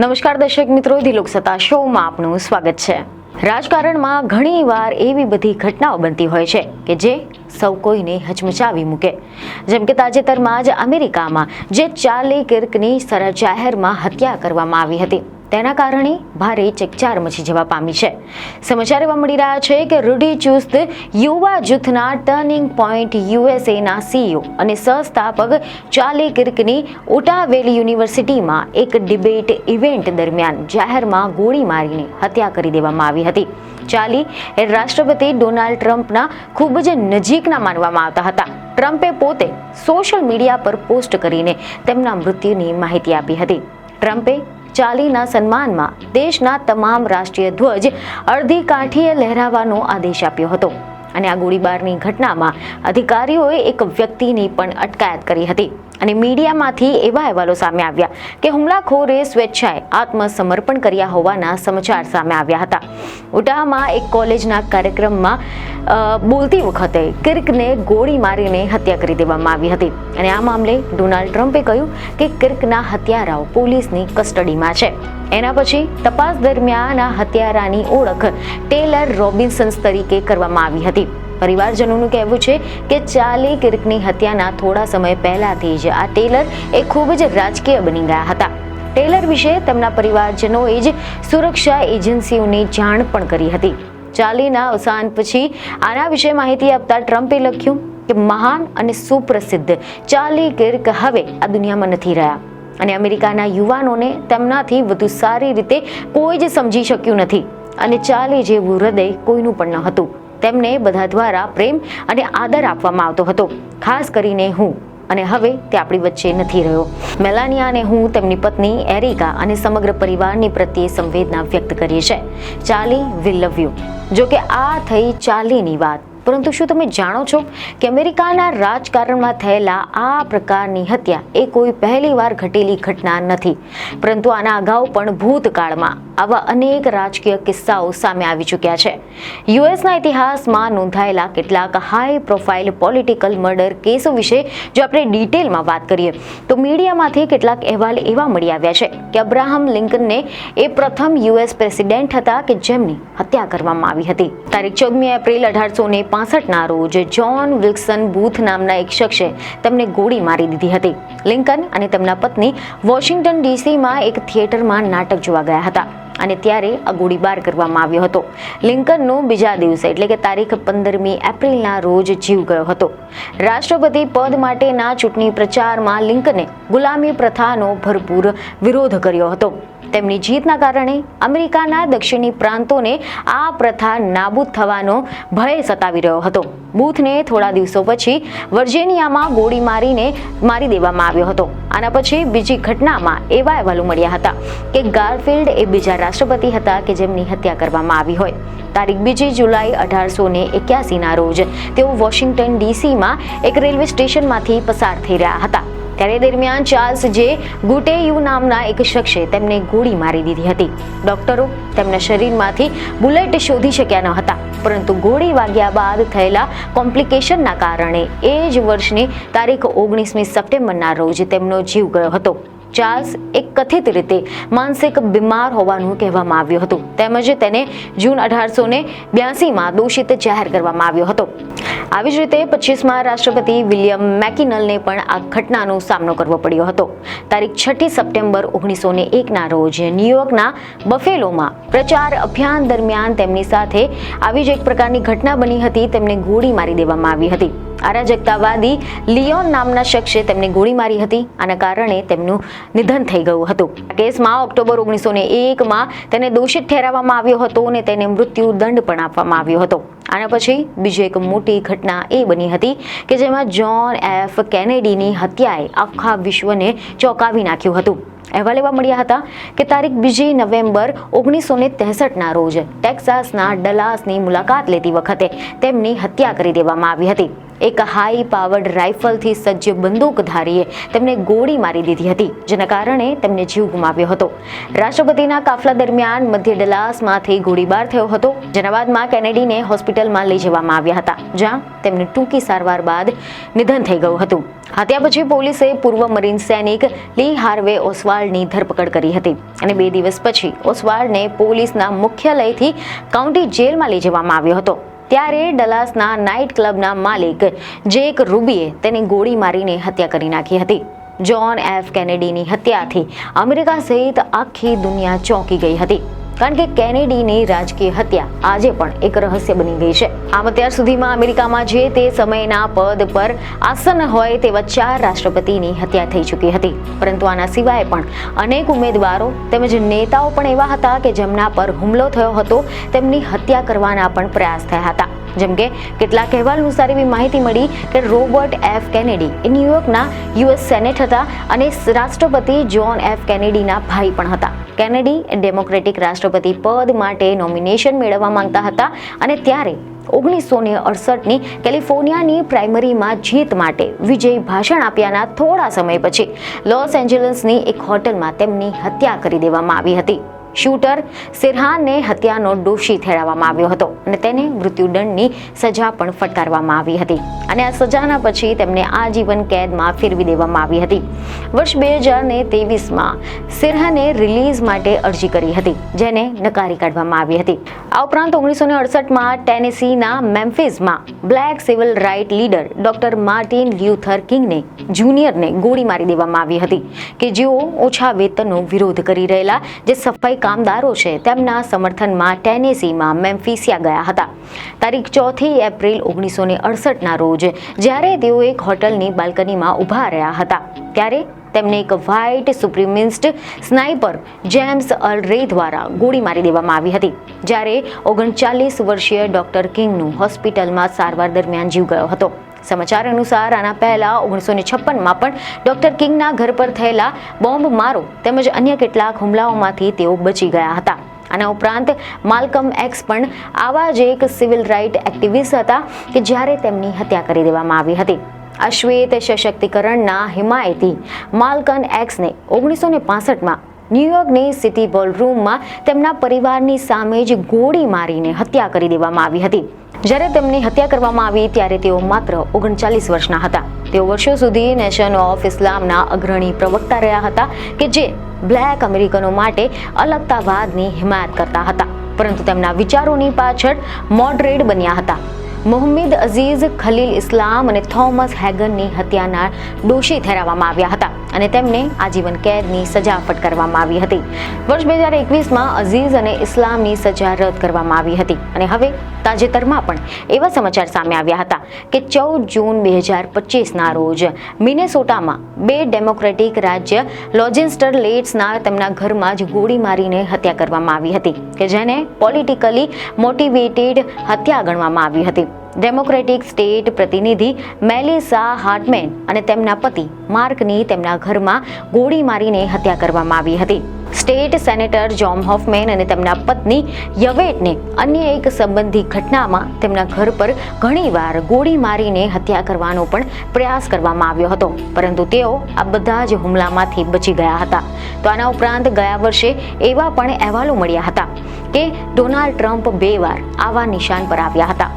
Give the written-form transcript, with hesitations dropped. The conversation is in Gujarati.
નમસ્કાર દર્શક મિત્રો, ધી લોકસત્તા શોમાં આપનું સ્વાગત છે। રાજકારણમાં ઘણીવાર એવી બધી ઘટનાઓ બનતી હોય છે કે જે સૌ કોઈને હચમચાવી મૂકે। જેમ કે તાજેતરમાં જ અમેરિકામાં જે ચાર્લી કિર્કની જાહેરમાં હત્યા કરવામાં આવી હતી, તેના કારણે ભારે ચકચાર મચી જવા પામી છે। સમાચાર એવા મળી રહ્યા છે કે રૂઢિચુસ્ત યુવા જૂથના ટર્નિંગ પોઈન્ટ યુએસએના સીઈઓ અને સહસ્થાપક ચાર્લી કિર્કની ઉટા વેલી યુનિવર્સિટીમાં એક ડિબેટ ઇવેન્ટ દરમિયાન જાહેરમાં ગોળી મારીને હત્યા કરી દેવામાં આવી હતી। ચાર્લી એ રાષ્ટ્રપતિ ડોનાલ્ડ ટ્રમ્પના ખૂબ જ નજીકના માનવામાં આવતા હતા। ટ્રમ્પે પોતે સોશિયલ મીડિયા પર પોસ્ટ કરીને તેમના મૃત્યુની માહિતી આપી હતી। ટ્રમ્પે ચાર્લીના સન્માનમાં દેશના તમામ રાષ્ટ્રીય ધ્વજ અડધી કાઠીએ લહેરાવવાનો આદેશ આપ્યો હતો અને આ ગોળીબારની ઘટનામાં અધિકારીઓએ એક વ્યક્તિની પણ અટકાયત કરી હતી અને મીડિયામાંથી એવા અહેવાલો સામે આવ્યા કે હુમલાખોરે સ્વેચ્છાએ આત્મસમર્પણ કર્યા હોવાના સમાચાર સામે આવ્યા હતા। ઉટાહમાં એક કોલેજના કાર્યક્રમમાં બોલતી વખતે કિર્કને ગોળી મારીને હત્યા કરી દેવામાં આવી હતી અને આ મામલે ડોનાલ્ડ ટ્રમ્પે કહ્યું કે કિર્કના હત્યારાઓ પોલીસની કસ્ટડીમાં છે। એના પછી તપાસ દરમિયાન આ હત્યારાની ઓળખ ટેલર રોબિન્સન્સ તરીકે કરવામાં આવી હતી। પરિવારજનોનું કહેવું છે કે ચાર્લી કિર્કની હત્યાના થોડા સમય પહેલાથી જ આ ટેલર એ ખૂબ જ રાજકીય બની ગયા હતા। ટેલર વિશે તેમના પરિવારજનોએ જ સુરક્ષા એજન્સીઓને જાણ પણ કરી હતી। ચાર્લીના અવસાન પછી આના વિશે માહિતી આપતા ટ્રમ્પે લખ્યું કે મહાન અને સુપ્રસિદ્ધ ચાર્લી કિર્ક હવે આ દુનિયામાં નથી રહ્યા અને અમેરિકાના યુવાનોને તેમનાથી વધુ સારી રીતે કોઈ જ સમજી શક્યું નથી અને ચાર્લી જેવું હૃદય કોઈનું પણ ન હતું। તેમને બધા દ્વારા પ્રેમ અને આદર આપવામાં આવતો હતો, ખાસ કરીને હું, અને હવે તે આપણી વચ્ચે નથી રહ્યો। મેલાનિયા અને હું તેમની પત્ની એરિકા અને સમગ્ર પરિવારની પ્રત્યે સંવેદના વ્યક્ત કરીએ છીએ। Charlie will love you. જો કે આ થઈ ચાર્લીની વાત, પરંતુ શું તમે જાણો છો કે અમેરિકાના રાજકારણમાં થયેલા આ પ્રકારની હત્યા એ કોઈ પહેલીવાર ઘટેલી ઘટના નથી, પરંતુ આના અગાઉ પણ ભૂતકાળમાં આવા અનેક રાજકીય કિસ્સાઓ સામે આવી ચૂક્યા છે। યુએસના ઇતિહાસમાં નોંધાયેલા કેટલાક હાઈ પ્રોફાઇલ પોલિટિકલ મર્ડર કેસો વિશે જો આપણે ડિટેલમાં વાત કરીએ તો મીડિયામાંથી કેટલાક અહેવાલ એવા મળી આવ્યા છે કે અબ્રાહમ લિંકનને એ પ્રથમ યુએસ પ્રેસિડેન્ટ હતા કે જેમની હત્યા કરવામાં આવી હતી। તારીખ 14 એપ્રિલ 1865ના રોજ જ્હોન વિલ્સન બૂથ નામના એક શખ્સે તેમને ગોળી મારી દીધી હતી। લિંકન અને તેમના પત્ની વોશિંગ્ટન ડીસીમાં એક થિયેટરમાં નાટક જોવા ગયા હતા અને ત્યારે આ ગોળીબાર કરવામાં આવ્યો હતો। લિંકનનો બીજા દિવસે એટલે કે તારીખ 15 એપ્રિલના રોજ જીવ ગયો હતો। રાષ્ટ્રપતિ પદ માટેના ચૂંટણી પ્રચારમાં લિંકને ગુલામી પ્રથાનો ભરપૂર વિરોધ કર્યો હતો। તેમની જીતના કારણે અમેરિકાના દક્ષિણી પ્રાંતોને આ પ્રથા નાબૂદ થવાનો ભય સતાવી રહ્યો હતો। બૂથને થોડા દિવસો પછી વર્જિનિયામાં ગોળી મારી દેવામાં આવ્યો હતો। આના પછી બીજી ઘટનામાં એવા અહેવાલો મળ્યા હતા કે ગારફિલ્ડ એ બીજા રાષ્ટ્રપતિ હતા કે જેમની હત્યા કરવામાં આવી હોય। તારીખ 2 જુલાઈ 1881ના રોજ તેઓ વોશિંગ્ટન ડીસીમાં એક રેલવે સ્ટેશનમાંથી પસાર થઈ રહ્યા હતા। ત્યારે દરમિયાન ચાર્લ્સ જે ગુટેયુ નામના એક શખ્સે તેમને ગોળી મારી દીધી હતી। ડોક્ટરો તેમના શરીરમાંથી બુલેટ શોધી શક્યા ન હતા, પરંતુ ગોળી વાગ્યા બાદ થયેલા કોમ્પ્લિકેશનના કારણે એ જ વર્ષની તારીખ 19 સપ્ટેમ્બરના રોજ તેમનો જીવ ગયો હતો। ચાર્લ્સ એક કથિત રીતે માનસિક બીમાર હોવાનું કહેવામાં આવ્યું હતું, તેમજ તેને જૂન 1882માં દોષિત જાહેર કરવામાં આવ્યો હતો। આવી જ રીતે 25મા રાષ્ટ્રપતિ વિલિયમ મેકિનલને પણ આ ઘટનાનો સામનો કરવો પડ્યો હતો। તારીખ 6 સપ્ટેમ્બર 1901ના રોજ ન્યુયોર્કના બફેલોમાં પ્રચાર અભિયાન દરમિયાન તેમની સાથે આવી જ એક પ્રકારની ઘટના બની હતી। તેમને ગોળી મારી દેવામાં આવી હતી। અરાજકતાવાદી લિયોન નામના શખ્સે તેમને ગોળી મારી હતી। આના કારણે તેમનું નિધન થઈ ગયું હતું। આ કેસમાં ઓક્ટોબર 1901માં તેને દોષિત ઠેરવવામાં આવ્યો હતો અને તેને મૃત્યુ દંડ પણ આપવામાં આવ્યો હતો। આના પછી બીજી એક મોટી ઘટના એ બની હતી કે જેમાં જ્હોન એફ કેનેડીની હત્યાએ આખા વિશ્વને ચોંકાવી નાખ્યું હતું। અહેવાલ એવા મળ્યા હતા કે તારીખ 2 નવેમ્બર 1963ના રોજ ટેક્સાસના ડલાસની મુલાકાત લેતી વખતે તેમની હત્યા કરી દેવામાં આવી હતી। એક હાઈ પાવર્ડ રાઇફલથી સજ્જ બંદૂકધારીએ તેમને ગોળી મારી દીધી હતી, જેના કારણે તેમને જીવ ગુમાવ્યો હતો। રાષ્ટ્રપતિના કાફલા દરમિયાન મધ્ય ડલાસમાંથી ગોળીબાર થયો હતો, જેના બાદમાં કેનેડીને હોસ્પિટલમાં લઈ જવામાં આવ્યા હતા, જ્યાં તેમને ટૂંકી સારવાર બાદ નિધન થઈ ગયું હતું। હત્યા પછી પોલીસે પૂર્વ મરીન સૈનિક લી હાર્વે ઓસ્વાલ્ડ ઓસ્વાલ્ડની ધરપકડ કરી હતી અને 2 દિવસ પછી ઓસ્વાલ્ડને પોલીસના મુખ્યાલયથી કાઉન્ટી જેલમાં લઈ જવામાં આવ્યો હતો. ત્યારે ડલાસના નાઇટ ક્લબના માલિક જેક રૂબીએ તેની ગોળી મારીને હત્યા કરી નાખી હતી. જ્હોન એફ કેનેડીની હત્યાથી અમેરિકા સહિત આખી દુનિયા ચોંકી ગઈ હતી, કારણ કે કેનેડીની રાજકીય હત્યા આજે પણ એક રહસ્ય બની ગઈ છે. આમ અત્યાર સુધીમાં અમેરિકામાં જે તે સમયના પદ પર આસન હોય તેવા 4 રાષ્ટ્રપતિની હત્યા થઈ ચૂકી હતી. પરંતુ આના સિવાય પણ અનેક ઉમેદવારો તેમજ નેતાઓ પણ એવા હતા કે જેમના પર હુમલો થયો હતો તેમની હત્યા કરવાના પણ પ્રયાસ થયા હતા. જેમ કે કેટલાક અહેવાલ અનુસાર એવી માહિતી મળી કે રોબર્ટ એફ કેનેડી એ ન્યુયોર્કના યુએસ સેનેટ હતા અને રાષ્ટ્રપતિ જ્હોન એફ કેનેડીના ભાઈ પણ હતા. કેનેડી ડેમોક્રેટિક રાષ્ટ્રપતિ પદ માટે નોમિનેશન મેળવવા માંગતા હતા અને ત્યારે 1968ની કેલિફોર્નિયાની પ્રાઇમરીમાં જીત માટે વિજય ભાષણ આપ્યાના થોડા સમય પછી લોસ એન્જલસની એક હોટલમાં તેમની હત્યા કરી દેવામાં આવી હતી. શૂટર સિરહાનને હત્યાનો દોષી ઠેરવવામાં આવ્યો હતો અને તેને મૃત્યુદંડની સજા પણ ફટકારવામાં આવી હતી અને આ સજાના પછી તેમને આજીવન કેદમાં ફેરવી દેવામાં આવી હતી. વર્ષ 2023માં સિરહાને રિલીઝ માટે અરજી કરી હતી, જેને નકારી કાઢવામાં આવી હતી. આ ઉપરાંત 1968માં ટેનેસીના મેમ્ફિસમાં black civil right leader doctor Martin Luther કિંગને જુનિયરને ગોળી મારી દેવામાં આવી હતી કે જેઓ ઓછા વેતનનો વિરોધ કરી રહેલા જે સફાઈ કામદારો છે તેમના સમર્થનમાં ટેનેસીમાં મેમ્ફિસિયા ગયા હતા. તારીખ 4 એપ્રિલ 1968ના રોજ જ્યારે તેઓ એક હોટલની બાલ્કનીમાં ઊભા રહ્યા હતા ત્યારે તેમને એક વ્હાઇટ સુપ્રીમિસ્ટ સ્નાઇપર જેમ્સ અર્લ રે દ્વારા ગોળી મારી દેવામાં આવી હતી. જ્યારે 39 વર્ષીય ડોક્ટર કિંગનું હોસ્પિટલમાં સારવાર દરમિયાન જીવ ગયો હતો. સમાચાર અનુસાર આના પહેલા 1956માં પણ ડોક્ટર કિંગના ઘર પર થયેલા બોમ્બ મારો તેમજ અન્ય કેટલાક હુમલાઓમાંથી તેઓ બચી ગયા હતા. આના ઉપરાંત માલ્કમ એક્સ પણ આવા જ એક સિવિલ રાઇટ એક્ટિવિસ્ટ હતા કે જ્યારે તેમની હત્યા કરી દેવામાં આવી હતી. આ શ્વેત સશક્તિકરણના હિમાયતી માલ્કમ એક્સને 1965માં ન્યુયોર્કની સિટી બોલરૂમમાં તેમના પરિવારની સામે જ ગોળી મારીને હત્યા કરી દેવામાં આવી હતી. જ્યારે તેમની હત્યા કરવામાં આવી ત્યારે તેઓ માત્ર 39 વર્ષના હતા. તેઓ વર્ષો સુધી નેશન ઓફ ઇસ્લામના અગ્રણી પ્રવક્તા રહ્યા હતા કે જે બ્લેક અમેરિકનો માટે અલગતાવાદની હિમાયત કરતા હતા, પરંતુ તેમના વિચારોની પાછળ મોડરેટ બન્યા હતા. મોહમ્મદ અઝીઝ ખલીલ ઇસ્લામ અને થોમસ હેગનની હત્યાના દોષી ઠેરવવામાં આવ્યા હતા અને તેમને આજીવન કેદની સજા ફટકારવામાં આવી હતી. વર્ષ 2021માં અઝીઝ અને ઇસ્લામની સજા રદ કરવામાં આવી હતી અને હવે તાજેતરમાં પણ એવા સમાચાર સામે આવ્યા હતા કે 14 જૂન 2025ના રોજ મિનેસોટામાં 2 ડેમોક્રેટિક રાજ્ય લોજિન્સ્ટર લેટ્સના તેમના ઘરમાં જ ગોળી મારીને હત્યા કરવામાં આવી હતી કે જેને પોલિટિકલી મોટિવેટેડ હત્યા ગણવામાં આવી હતી. ડેમોક્રેટિક સ્ટેટ પ્રતિનિધિ મેલિસા હાર્ટમેન અને તેમના પતિ માર્કની તેમના ઘરમાં ગોળી મારીને હત્યા કરવામાં આવી હતી. સ્ટેટ સેનેટર જોન હોફમેન અને તેમના પત્ની યવેટને અન્ય એક સંબંધી ઘટનામાં તેમના ઘર પર ઘણીવાર ગોળી મારીને હત્યા કરવાનો પણ પ્રયાસ કરવામાં આવ્યો હતો, પરંતુ તેઓ આ બધા જ હુમલામાંથી બચી ગયા હતા. તો આના ઉપરાંત ગયા વર્ષે એવા પણ અહેવાલો મળ્યા હતા કે ડોનાલ્ડ ટ્રમ્પ 2 વાર આવા નિશાન પર આવ્યા હતા.